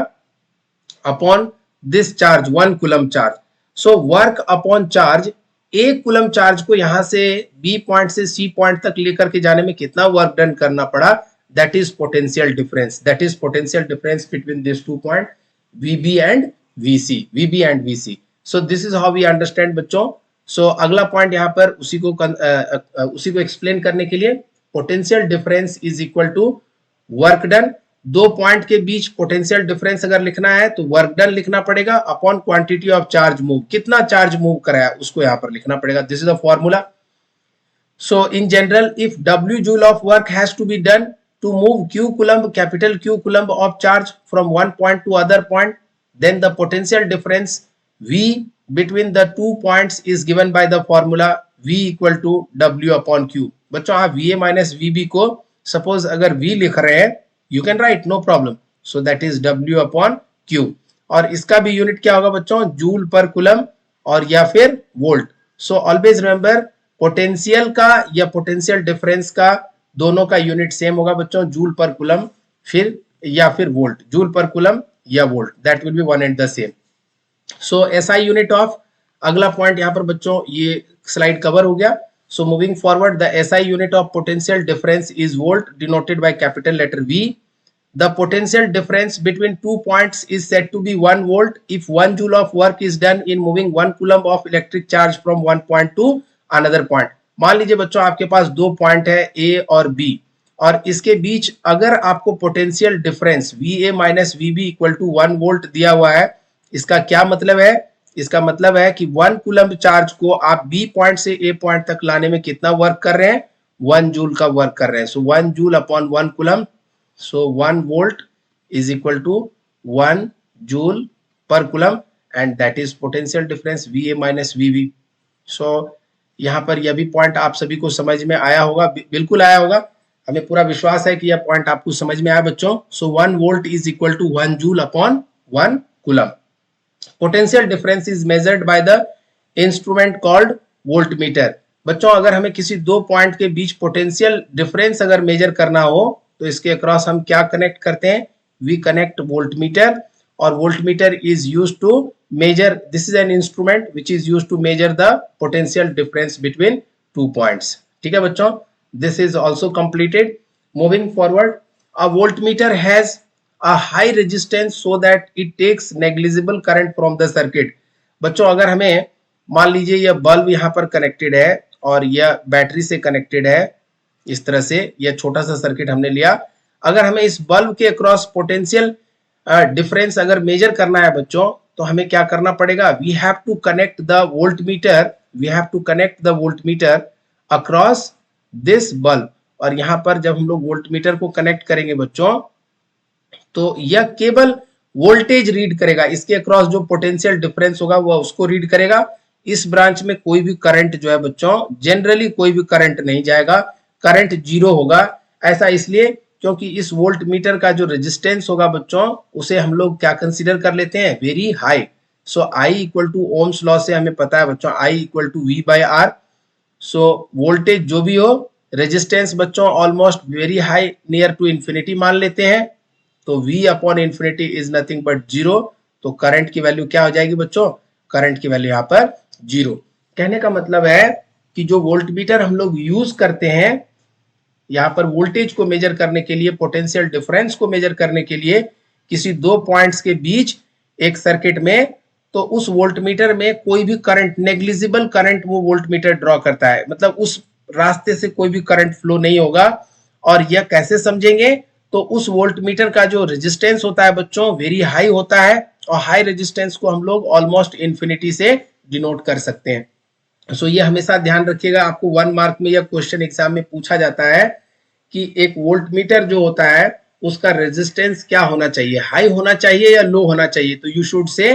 [SPEAKER 1] upon this charge 1 coulomb charge. So work upon charge, एक कूलम्ब चार्ज को यहां से B पॉइंट से C पॉइंट तक लेकर के जाने में कितना वर्क डन करना पड़ा, that is potential difference. That is potential difference between this two point VB and VC। So this is how we understand बच्चों। सो अगला पॉइंट यहाँ पर उसी को एक्सप्लेन करने के लिए, potential difference is equal to work done. दो पॉइंट के बीच पोटेंशियल डिफरेंस अगर लिखना है तो वर्क डन लिखना पड़ेगा upon quantity of charge move, कितना चार्ज मूव कराया उसको यहाँ पर लिखना पड़ेगा। This is the formula. So in general if W joule of work has to be done to move Q coulomb, capital Q coulomb of charge from one point to other point, then the potential difference V between the two points is given by the formula V equal to W upon Q। बच्चों आप VA minus VB को suppose अगर V लिख रहे हैं, you can write no problem, so that is W upon Q। और इसका भी यूनिट क्या होगा बच्चों, जूल पर कूलम्ब और या फिर volt. So always remember potential का या पोटेंशियल डिफरेंस का दोनों का यूनिट सेम होगा बच्चों, जूल पर कूलम्ब फिर या फिर वोल्ट, जूल पर कूलम्ब या volt, that will be one and the same. So SI unit of, अगला पॉइंट यहाँ पर बच्चों ये स्लाइड कवर हो गया। So moving forward, the SI unit of potential difference is volt denoted by capital letter V। The potential difference between 2 points is said to be 1 volt if 1 joule of work is done in moving 1 coulomb of electric charge from one point to another point। मान लीजिए बच्चों आपके पास दो point है A और B, और इसके बीच अगर आपको potential difference VA minus VB equal to 1 volt दिया हुआ है, इसका क्या मतलब है, इसका मतलब है कि 1 कूलम्ब चार्ज को आप B पॉइंट से A पॉइंट तक लाने में कितना वर्क कर रहे हैं, 1 जूल का वर्क कर रहे हैं। सो 1 joule upon 1 coulomb, so 1 volt is equal to 1 joule per coulomb and that is potential difference VA minus VB। so यहाँ पर यह भी पॉइंट आप सभी को समझ में आया होगा, बिल्कुल आया होगा, हमें पूरा विश्वास है कि यह पॉइंट आपको समझ में आया बच्चों। so 1 volt is equal to 1 joule upon 1 coulomb. Potential difference is measured by the instrument called voltmeter. बच्चों अगर हमें किसी दो पॉइंट के बीच पोटेंशियल डिफरेंस अगर मेजर करना हो तो इसके अक्रॉस हम क्या कनेक्ट करते हैं, वी कनेक्ट वोल्टमीटर. और voltmeter is used to measure, this is an instrument which is used to measure the potential difference between two points. ठीक है बच्चों, this is also completed. Moving forward, a voltmeter has a high resistance so that it takes negligible current from the circuit. बच्चों अगर हमें मान लीजिए यह bulb यहाँ पर कनेक्टेड है और यह बैटरी से कनेक्टेड है, इस तरह से यह छोटा सा सर्किट हमने लिया. अगर हमें इस बल्ब के अक्रॉस पोटेंशियल डिफरेंस अगर मेजर करना है बच्चों तो हमें क्या करना पड़ेगा, we have to connect the voltmeter, we have to connect the voltmeter across this bulb. और यहाँ पर जब हम लोग वोल्टमीटर को कनेक्ट करेंगे बच्चों तो यह केवल वोल्टेज रीड करेगा, इसके अक्रॉस जो पोटेंशियल डिफरेंस होगा वह उसको रीड करेगा. इस ब्रांच में कोई भी करंट जो है बच्चों, जनरली कोई भी करंट नहीं जाएगा, करंट जीरो होगा. ऐसा इसलिए क्योंकि इस वोल्ट मीटर का जो रेजिस्टेंस होगा बच्चों उसे हम लोग क्या कंसीडर कर लेते हैं, very high. So I equal to ohm's law से हमें पता है बच्चों I equal to V by R. So voltage जो भी हो, रेजिस्टेंस बच्चों almost very high near to infinity मान लेते हैं, तो V upon infinity is nothing but zero. तो करंट की वैल्यू क्या हो जाएगी बच्चों, करंट की वैल्यू यहाँ पर जीरो. कहने का मतलब है कि जो वोल्टमीटर हम लोग यूज करते हैं यहाँ पर वोल्टेज को मेजर करने के लिए, पोटेंशियल डिफरेंस को मेजर करने के लिए किसी दो पॉइंट्स के बीच एक सर्किट में, तो उस वोल्टमीटर में कोई भी करंट, नेग्लिजिबल करंट वो वोल्टमीटर ड्रॉ करता है, मतलब उस रास्ते से कोई भी करंट फ्लो नहीं होगा. और यह कैसे समझेंगे, तो उस वोल्टमीटर का जो रेजिस्टेंस होता है बच्चों वेरी हाई होता है, और हाई रेजिस्टेंस को हम लोग ऑलमोस्ट इन्फिनिटी से डिनोट कर सकते हैं. सो ये हमेशा ध्यान रखिएगा, आपको 1 मार्क में यह क्वेश्चन एग्जाम में पूछा जाता है कि एक वोल्टमीटर जो होता है उसका रेजिस्टेंस क्या होना चाहिए, हाई होना चाहिए या लो होना चाहिए. तो you should say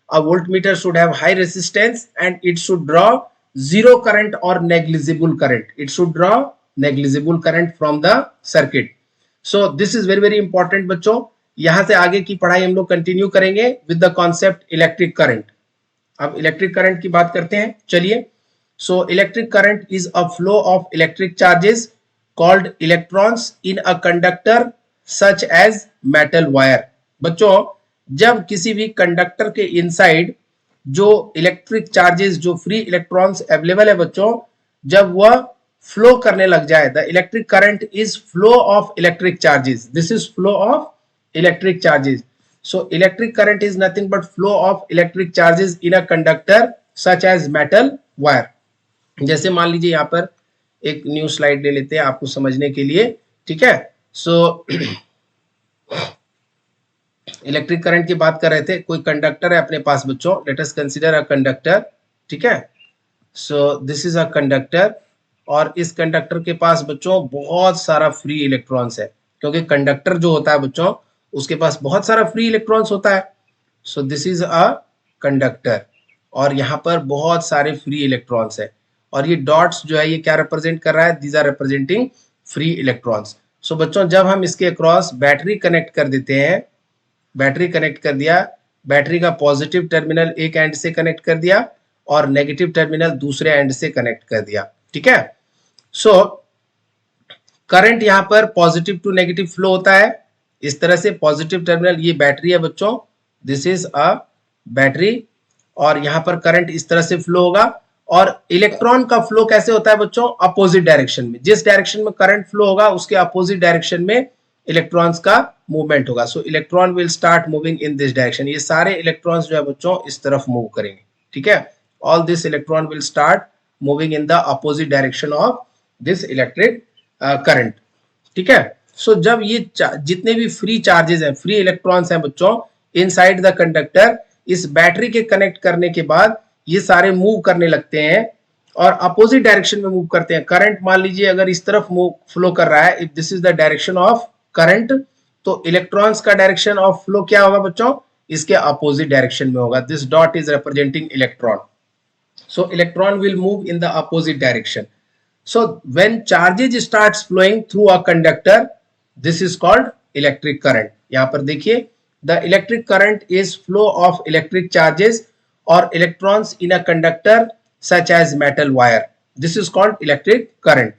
[SPEAKER 1] a voltmeter should have high resistance and it should draw zero current और negligible current, it should draw negligible current from the circuit. So this is very very important बच्चों. यहां से आगे की पढ़ाई हम लोग continue करेंगे with the concept electric current. अब इलेक्ट्रिक करंट की बात करते हैं, चलिए. So electric current is a flow of electric charges called electrons in a conductor such as metal wire. बच्चों जब किसी भी कंडक्टर के इनसाइड जो इलेक्ट्रिक चार्जेस, जो फ्री इलेक्ट्रॉन्स अवेलेबल है बच्चों, जब वह फ्लो करने लग जाए, the electric current is flow of electric charges, this is flow of electric charges. So electric current is nothing but flow of electric charges in a conductor such as metal wire. जैसे मान लीजिए यहाँ पर एक new slide ले लेते हैं आपको समझने के लिए, ठीक है. सो इलेक्ट्रिक करंट की बात कर रहे थे, कोई कंडक्टर है अपने पास बच्चों, let us consider a conductor, ठीक है. So this is a conductor, और इस कंडक्टर के पास बच्चों बहुत सारा फ्री इलेक्ट्रॉन्स है, क्योंकि कंडक्टर जो होता है बच्चों उसके पास बहुत सारा फ्री इलेक्ट्रॉन्स होता है. So this is a conductor, और यहाँ पर बहुत सारे फ्री इलेक्ट्रॉन्स है, और ये डॉट्स जो है ये क्या रिप्रेजेंट कर रहा है, these are representing free electrons. So बच्चों जब हम इसके अक्रॉस बैटरी कनेक्ट कर देते हैं, बैटरी कनेक्ट कर दिया, बैटरी का पॉजिटिव टर्मिनल एक एंड से कनेक्ट कर दिया और नेगेटिव टर्मिनल दूसरे एंड से कनेक्ट कर दिया, ठीक है. सो करंट यहां पर पॉजिटिव टू नेगेटिव फ्लो होता है इस तरह से. पॉजिटिव टर्मिनल ये बैटरी है बच्चों, दिस इज अ बैटरी, और यहां पर करंट इस तरह से फ्लो होगा. और इलेक्ट्रॉन का फ्लो कैसे होता है बच्चों, अपोजिट डायरेक्शन में, जिस डायरेक्शन में करंट फ्लो होगा उसके अपोजिट डायरेक्शन में इलेक्ट्रॉन्स का मूवमेंट होगा. सो electron will start moving in this direction. ये सारे इलेक्ट्रॉन्स जो है बच्चों इस तरफ मूव करेंगे, ठीक है. All this electron will start moving in the opposite direction of this electric current, ठीक है. सो जब ये जितने भी फ्री चार्जेस हैं, फ्री इलेक्ट्रॉन्स हैं बच्चों इनसाइड द कंडक्टर, इस बैटरी के कनेक्ट करने के बाद ये सारे मूव करने लगते हैं और अपोजिट डायरेक्शन में मूव करते हैं. करंट मान लीजिए अगर इस तरफ मूव फ्लो कर रहा है, if this is the direction of current, तो इलेक्ट्रॉन्स का डायरेक्शन ऑफ फ्लो क्या होगा बच्चों, इसके अपोजिट डायरेक्शन में होगा. This dot is representing electron. So electron will move in the opposite direction. So when charges starts flowing through a conductor, this is called electric current. यहाँ पर देखिए the electric current is flow of electric charges और electrons in a conductor such as metal wire, this is called electric current.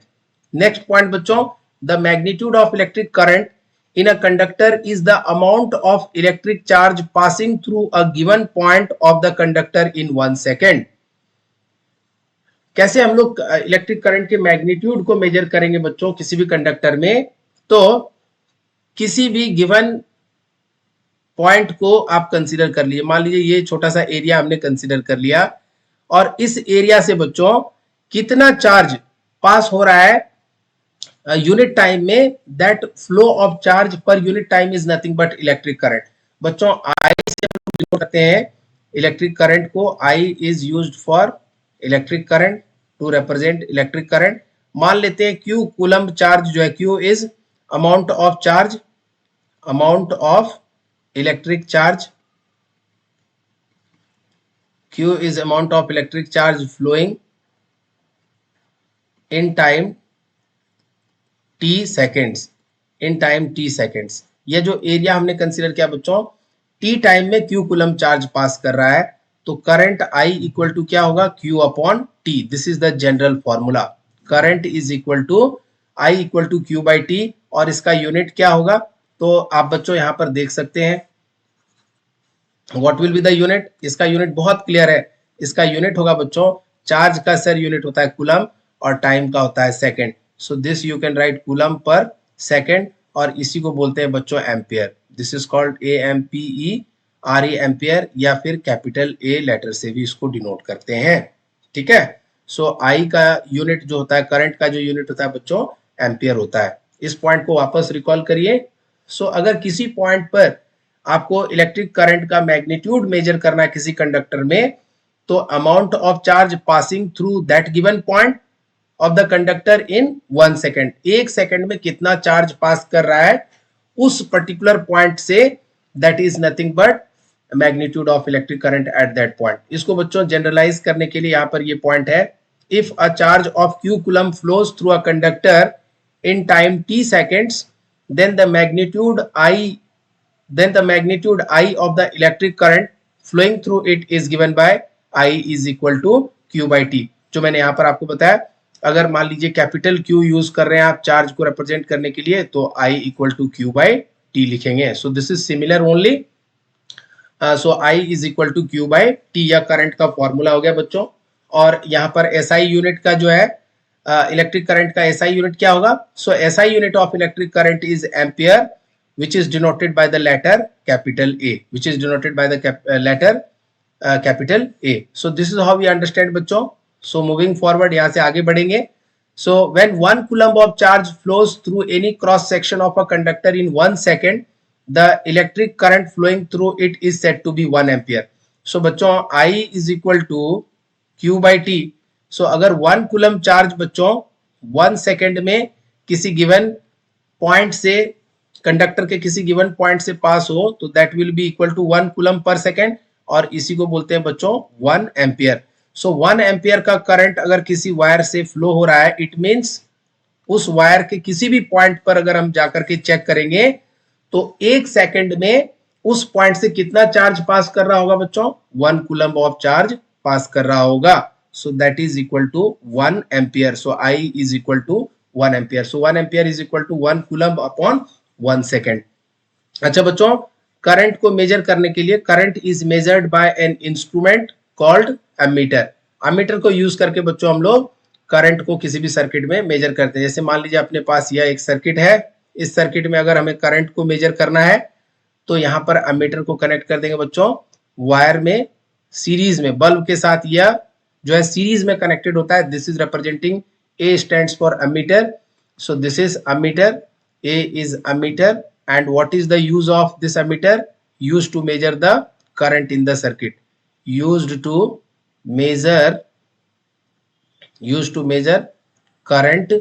[SPEAKER 1] Next point बच्चों, the magnitude of electric current in a conductor is the amount of electric charge passing through a given point of the conductor in 1 second। कैसे हम लोग electric current के magnitude को major करेंगे बच्चों किसी भी कंडक्टर में? तो किसी भी गिवन पॉइंट को आप कंसीडर कर लीजिए, मान लीजिए ये छोटा सा एरिया हमने कंसीडर कर लिया और इस एरिया से बच्चों कितना चार्ज पास हो रहा है यूनिट टाइम में, that flow of charge per unit time is nothing but electric current. बच्चों आई से हम लोग डिनोट करते हैं इलेक्ट्रिक करंट को, I is used for electric current to represent electric current. मान लेते हैं क्यू कूलम्ब चार्ज जो है, Q is amount of charge, amount of electric charge, Q is amount of electric charge flowing in time t seconds, in time t seconds। ये जो area हमने consider किया बच्चों, t टाइम में Q coulomb charge पास कर रहा है, तो करंट I इक्वल टू क्या होगा, Q upon T। This is the general formula, current is equal to I equal to Q by T। और इसका यूनिट क्या होगा, तो आप बच्चों यहाँ पर देख सकते हैं what will be the unit. इसका यूनिट बहुत क्लियर है, इसका यूनिट होगा बच्चों, चार्ज का सर यूनिट होता है कूलम और टाइम का होता है second. So this you can write coulomb per second, और इसी को बोलते हैं बच्चों ampere. This is called AMPERE ampere, या फिर कैपिटल A लेटर से भी इसको डिनोट करते हैं। ठीक है, सो आई का यूनिट जो होता है, करंट का जो यूनिट होता है बच्चों, एम्पियर होता है। इस पॉइंट को वापस रिकॉल करिए। सो अगर किसी पॉइंट पर आपको इलेक्ट्रिक करंट का मैग्नीट्यूड मेजर करना है किसी कंडक्टर में, तो amount of charge passing through that given point of the conductor in 1 second, एक सेकेंड में कितना चार्ज पास कर रहा है उस पर्टिकुलर पॉइंट से, that is nothing but magnitude of electric current at that point. इसको बच्चों जनरलाइज करने के लिए यहाँ पर ये पॉइंट है, if a charge of Q coulomb flows through a conductor in time t seconds, then the magnitude I of the electric current flowing through it is given by I is equal to Q by T। जो मैंने यहाँ पर आपको बताया, अगर मान लीजिए capital Q use कर रहे हैं आप चार्ज को रिप्रेजेंट करने के लिए, तो I equal to Q by T लिखेंगे। So this is similar only, so I is equal to Q by T, या करंट का फॉर्मूला हो गया बच्चों। और यहाँ पर SI यूनिट का जो है इलेक्ट्रिक करंट का SI यूनिट क्या होगा, सो SI unit of electric current is ampere, which is denoted by the letter capital A, which is denoted by the letter capital A। So this is how we understand बच्चों। So moving forward, यहाँ से आगे बढ़ेंगे। So when 1 coulomb of charge flows through any cross section of a conductor in 1 second, the electric current flowing through it is said to be 1 ampere। So बच्चों I is equal to Q by T। So अगर 1 coulomb charge बच्चों 1 second में किसी given point से, conductor के किसी given point से pass हो, तो that will be equal to 1 coulomb पर सेकेंड, और इसी को बोलते हैं बच्चों 1 एम्पियर। सो 1 एम्पियर का करंट अगर किसी वायर से फ्लो हो रहा है, इट मींस उस वायर के किसी भी पॉइंट पर अगर हम जाकर के चेक करेंगे, तो एक सेकेंड में उस पॉइंट से कितना चार्ज पास कर रहा होगा बच्चों, 1 कूलम ऑफ चार्ज पास कर रहा होगा। So that is equal to 1 ampere. So I is equal to 1 ampere. So 1 ampere is equal to 1 coulomb upon 1 second. अच्छा बच्चों, करंट को मेजर करने के लिए, current is measured by an instrument called ammeter. Ammeter को use करके बच्चों हम लोग करंट को किसी भी सर्किट में मेजर करते हैं। जैसे मान लीजिए अपने पास यह एक सर्किट है, इस सर्किट में अगर हमें करंट को मेजर करना है, तो यहाँ पर एमीटर को कनेक्ट कर देंगे बच्चों वायर में, सीरीज में बल्ब के साथ, यह जो है सीरीज में कनेक्टेड होता है। This is representing, A stands for ammeter, so this is ammeter, A is ammeter, and what is the use of this ammeter? Used to measure the current in the circuit, used to measure current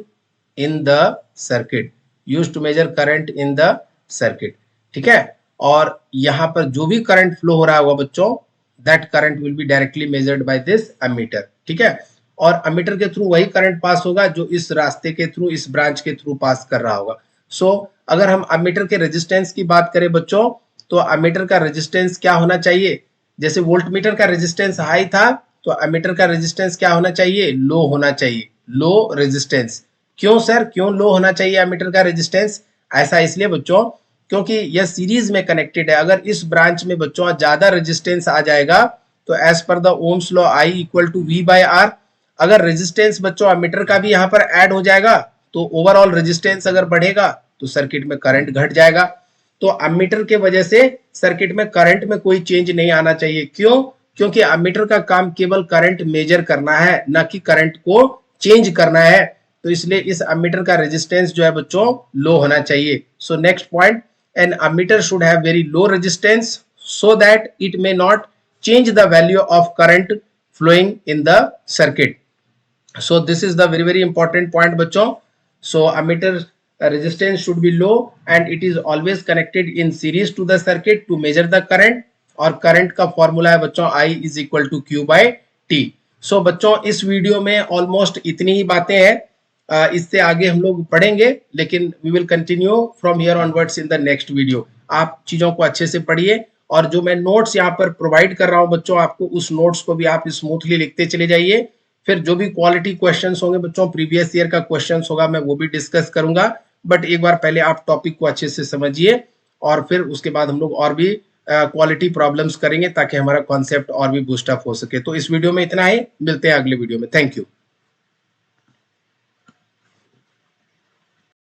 [SPEAKER 1] in the circuit, used to measure current in the circuit। ठीक है, और यहाँ पर जो भी current flow हो रहा होगा बच्चों, that current will be directly measured by this ammeter। ठीक है, और एमीटर के थ्रू वही करंट पास होगा जो इस रास्ते के थ्रू, इस ब्रांच के थ्रू पास कर रहा होगा। सो अगर हम एमीटर के रेजिस्टेंस की बात करें बच्चों, तो अमीटर का रेजिस्टेंस क्या होना चाहिए? जैसे वोल्टमीटर का रेजिस्टेंस हाई था तो अमीटर का रेजिस्टेंस क्या होना चाहिए? लो होना चाहिए, लो रेजिस्टेंस। क्यों सर, क्यों लो होना चाहिए अमीटर का रेजिस्टेंस? ऐसा इसलिए बच्चों क्योंकि यह सीरीज में कनेक्टेड है। अगर इस ब्रांच में बच्चों ज्यादा रेजिस्टेंस आ जाएगा तो as per the Ohm's law I equal to V by R. अगर रेजिस्टेंस बच्चों अमीटर का भी यहाँ पर ऐड हो जाएगा तो ओवरऑल रेजिस्टेंस अगर बढ़ेगा तो सर्किट में करंट घट जाएगा। तो अमीटर के वजह से सर्किट में करंट में कोई चेंज नहीं आना चाहिए। क्यों? क्योंकि अमीटर का काम केवल करंट मेजर करना है, ना कि करंट को चेंज करना है। तो इसलिए इस अमीटर का रेजिस्टेंस जो है बच्चों लो होना चाहिए। So next point, an ammeter should have very low resistance so that it may not change the value of current flowing in the circuit. So this is the very important point बच्चों. So ammeter resistance should be low and it is always connected in series to the circuit to measure the current. और current का formula है बच्चों I is equal to Q by T. So बच्चों इस video में almost इतनी ही बातें हैं। इससे आगे हम लोग पढ़ेंगे, लेकिन we will continue from here onwards in the next video. आप चीजों को अच्छे से पढ़िए और जो मैं नोट्स यहाँ पर प्रोवाइड कर रहा हूँ बच्चों आपको, उस नोट्स को भी आप स्मूथली लिखते चले जाइए। फिर जो भी क्वालिटी क्वेश्चंस होंगे बच्चों, प्रीवियस ईयर का क्वेश्चंस होगा, मैं वो भी डिस्कस करूंगा। बट एक बार पहले आप टॉपिक को अच्छे से समझिए और फिर उसके बाद हम लोग और भी क्वालिटी प्रॉब्लम्स करेंगे ताकि हमारा कॉन्सेप्ट और भी बूस्ट अप हो सके। तो इस वीडियो में इतना ही, मिलते हैं अगले वीडियो में। Thank you.